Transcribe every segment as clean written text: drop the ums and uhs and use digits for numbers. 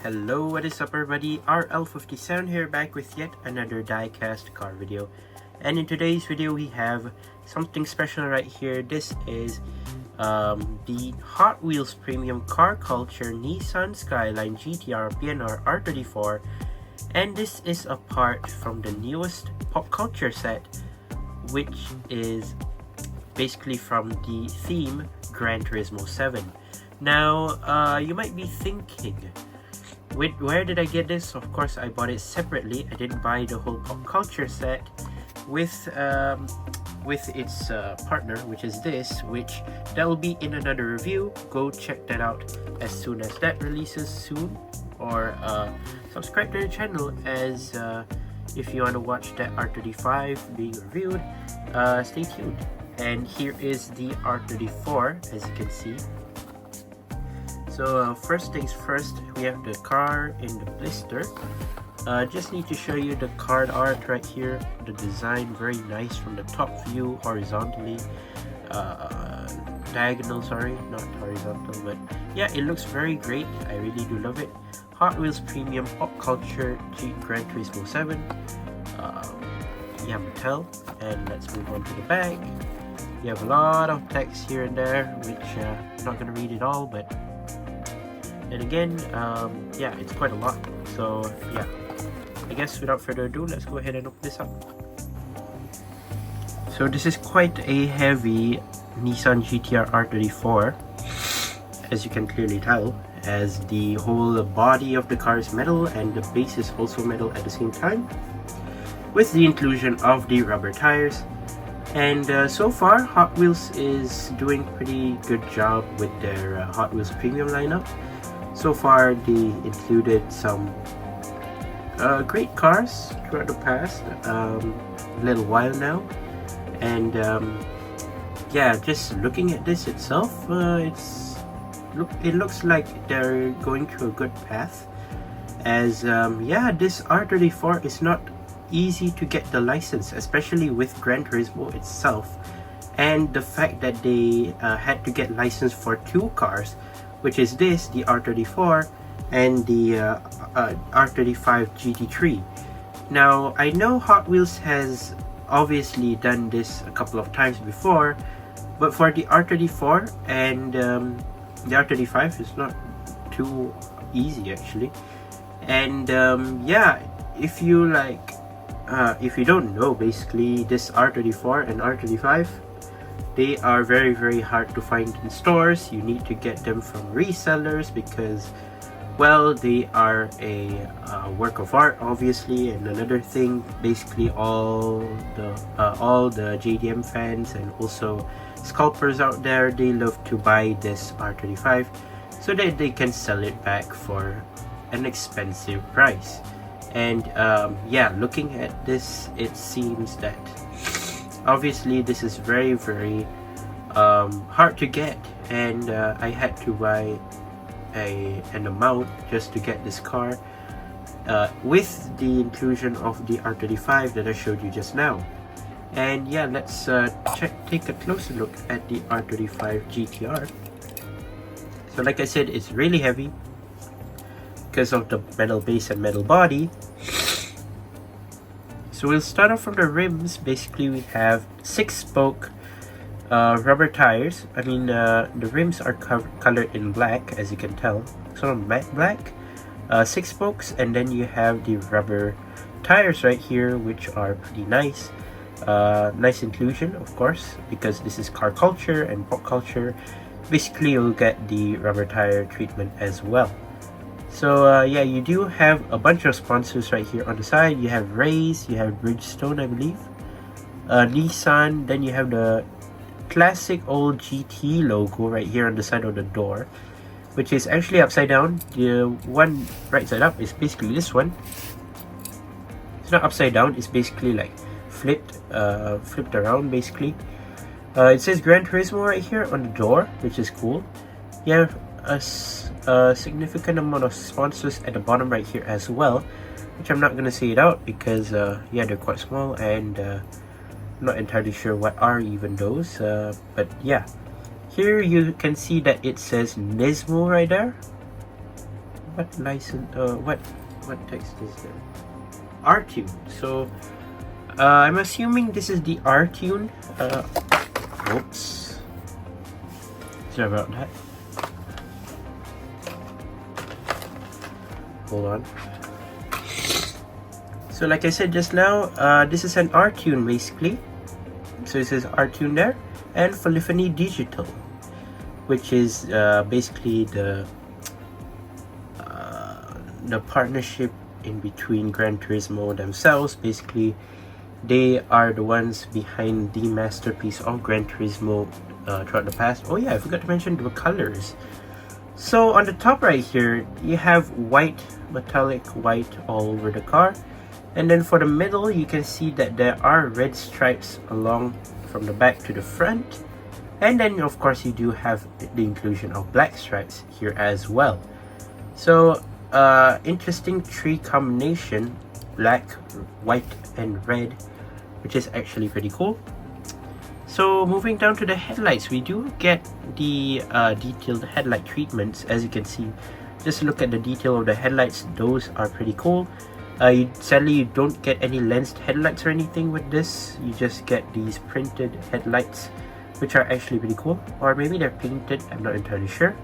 Hello, what is up everybody? RL57 here, back with yet another diecast car video. And in today's video we have something special right here. This is the Hot Wheels Premium Car Culture Nissan Skyline GTR BNR R34, and this is a part from the newest pop culture set, which is basically from the theme Gran Turismo 7. Now you might be thinking, where did I get this? Of course I bought it separately. I didn't buy the whole pop culture set with its partner, which is this, which that will be in another review. Go check that out as soon as that releases soon, or subscribe to the channel as if you want to watch that R35 being reviewed. Stay tuned. And here is the R34, as you can see. So first things first, we have the car in the blister. Just need to show you the card art right here. The design, very nice from the top view, horizontally, diagonal, sorry, not horizontal, but yeah, it looks very great. I really do love it. Hot Wheels Premium Pop Culture Gran Turismo 7. Yeah, Mattel. And let's move on to the bag. You have a lot of text here and there, which I'm not gonna read it all, but and again, yeah, it's quite a lot. So yeah, I guess without further ado, let's go ahead and open this up. So this is quite a heavy Nissan GTR R34, as you can clearly tell, as the whole body of the car is metal and the base is also metal at the same time, with the inclusion of the rubber tires. And so far, Hot Wheels is doing pretty good job with their Hot Wheels Premium lineup. So far, they included some great cars throughout the past little while now, and yeah, just looking at this itself, it looks like they're going through a good path. As yeah, this R34 is not easy to get the license, especially with Gran Turismo itself, and the fact that they had to get license for two cars, which is this, the R34 and the R35 GT3. Now, I know Hot Wheels has obviously done this a couple of times before, but for the R34 and the R35 is not too easy actually. And yeah, if you like, if you don't know, basically this R34 and R35, they are very hard to find in stores. You need to get them from resellers because, well, they are a work of art, obviously. And another thing, basically all the JDM fans and also scalpers out there, they love to buy this R35 so that they can sell it back for an expensive price. And yeah, looking at this, it seems that obviously this is very hard to get, and I had to buy an amount just to get this car with the inclusion of the R35 that I showed you just now. And yeah, let's take a closer look at the R35 GTR. So like I said, it's really heavy because of the metal base and metal body. So we'll start off from the rims. Basically, we have 6-spoke rubber tires. I mean, the rims are colored in black, as you can tell, sort of matte black. 6 spokes, and then you have the rubber tires right here, which are pretty nice. Nice inclusion, of course, because this is car culture and pop culture. Basically, you'll get the rubber tire treatment as well. So yeah, you do have a bunch of sponsors right here on the side. You have Rays, you have Bridgestone, I believe, Nissan, then you have the classic old GT logo right here on the side of the door, which is actually upside down. The one right side up is basically this one. It's not upside down, it's basically like flipped around basically. It says Gran Turismo right here on the door, which is cool. You have a significant amount of sponsors at the bottom right here as well, which I'm not gonna say it out because yeah, they're quite small, and I'm not entirely sure what are even those, but yeah, here you can see that it says Nismo right there. what license? What text is there? R-Tune. So I'm assuming this is the R-Tune. Oops. Sorry about that. Hold on. So like I said just now, this is an R-Tune basically. So it says R-Tune there, and Polyphony Digital, which is basically the partnership in between Gran Turismo themselves. Basically, they are the ones behind the masterpiece of Gran Turismo throughout the past. Oh yeah, I forgot to mention the colors. So on the top right here, you have white, metallic white all over the car. And then for the middle, you can see that there are red stripes along from the back to the front. And then of course you do have the inclusion of black stripes here as well. So interesting tree combination, black, white and red, which is actually pretty cool. So moving down to the headlights, we do get the detailed headlight treatments. As you can see, just look at the detail of the headlights, those are pretty cool. Sadly you don't get any lensed headlights or anything with this. You just get these printed headlights, which are actually pretty cool, or maybe they're painted, I'm not entirely sure.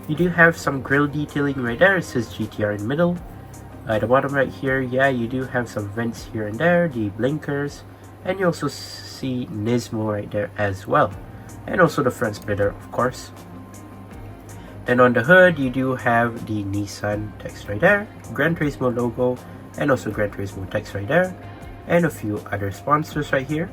You do have some grille detailing right there. It says GTR in the middle. At the bottom right here, yeah, you do have some vents here and there, the blinkers, and you also see Nismo right there as well, and also the front splitter of course. Then on the hood you do have the Nissan text right there, Gran Turismo logo, and also Gran Turismo text right there, and a few other sponsors right here,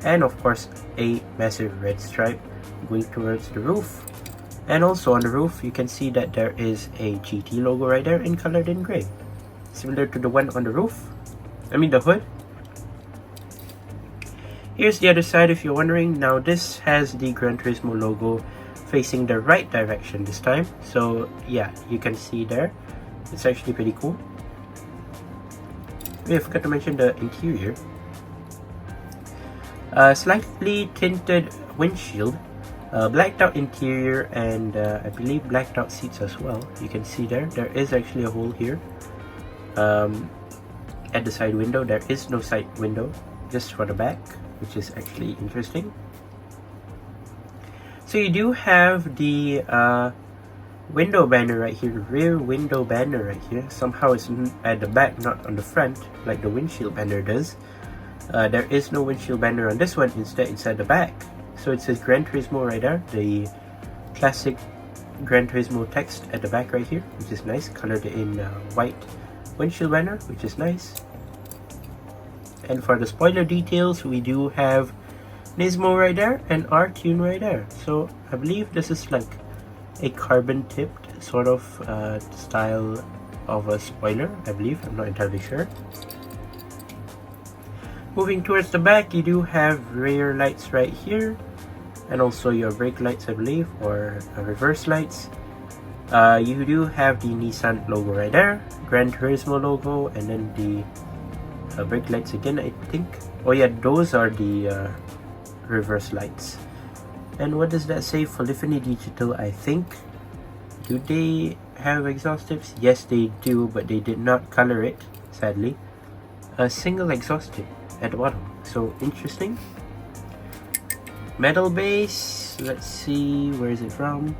and of course a massive red stripe going towards the roof. And also on the roof you can see that there is a GT logo right there in colored in gray, similar to the one on the roof, the hood. Here's the other side if you're wondering. Now this has the Gran Turismo logo facing the right direction this time. So yeah, you can see there. It's actually pretty cool. I forgot to mention the interior. Slightly tinted windshield, blacked out interior, and I believe blacked out seats as well. You can see there is actually a hole here at the side window. There is no side window, just for the back, which is actually interesting. So you do have the window banner right here, rear window banner right here. Somehow it's at the back, not on the front like the windshield banner does. There is no windshield banner on this one, instead it's at the back. So it says Gran Turismo right there, the classic Gran Turismo text at the back right here, which is nice, colored in white windshield banner, which is nice. And for the spoiler details, we do have Nismo right there and R-Tune right there. So I believe this is like a carbon tipped sort of style of a spoiler, I believe. I'm not entirely sure. Moving towards the back, you do have rear lights right here, and also your brake lights, I believe, or reverse lights. You do have the Nissan logo right there, Gran Turismo logo, and then the brake lights again, I think. Oh yeah, those are the reverse lights. And what does that say? Polyphony Digital, I think. Do they have exhaust tips? Yes, they do, but they did not color it, sadly. A single exhaust tip at the bottom, so interesting. Metal base, let's see, where is it from?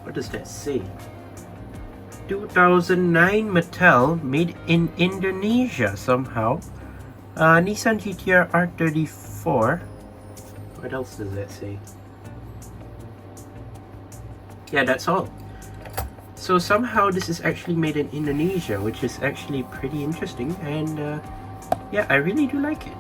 What does that say? 2009 Mattel, made in Indonesia somehow. Nissan GTR R34. What else does that say? Yeah, that's all. So somehow this is actually made in Indonesia, which is actually pretty interesting, and yeah, I really do like it.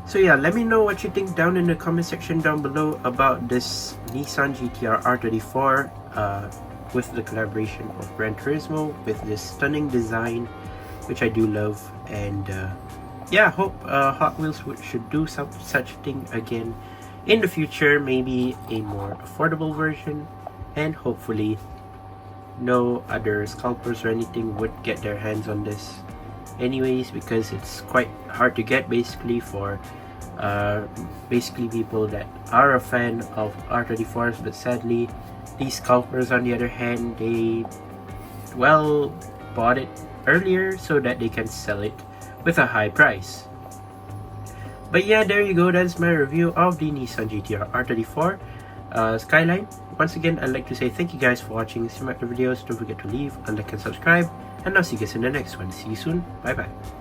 So yeah, let me know what you think down in the comment section down below about this Nissan GTR R34 with the collaboration of Gran Turismo, with this stunning design, which I do love. And yeah, hope Hot Wheels should do such thing again in the future, maybe a more affordable version, and hopefully no other scalpers or anything would get their hands on this anyways, because it's quite hard to get basically for basically people that are a fan of R34s. But sadly, these scalpers on the other hand, they bought it earlier so that they can sell it with a high price. But yeah, there you go. That's my review of the Nissan GTR R34 Skyline. Once again, I'd like to say thank you guys for watching. If you like the videos, don't forget to leave a like and subscribe, and I'll see you guys in the next one. See you soon. Bye bye.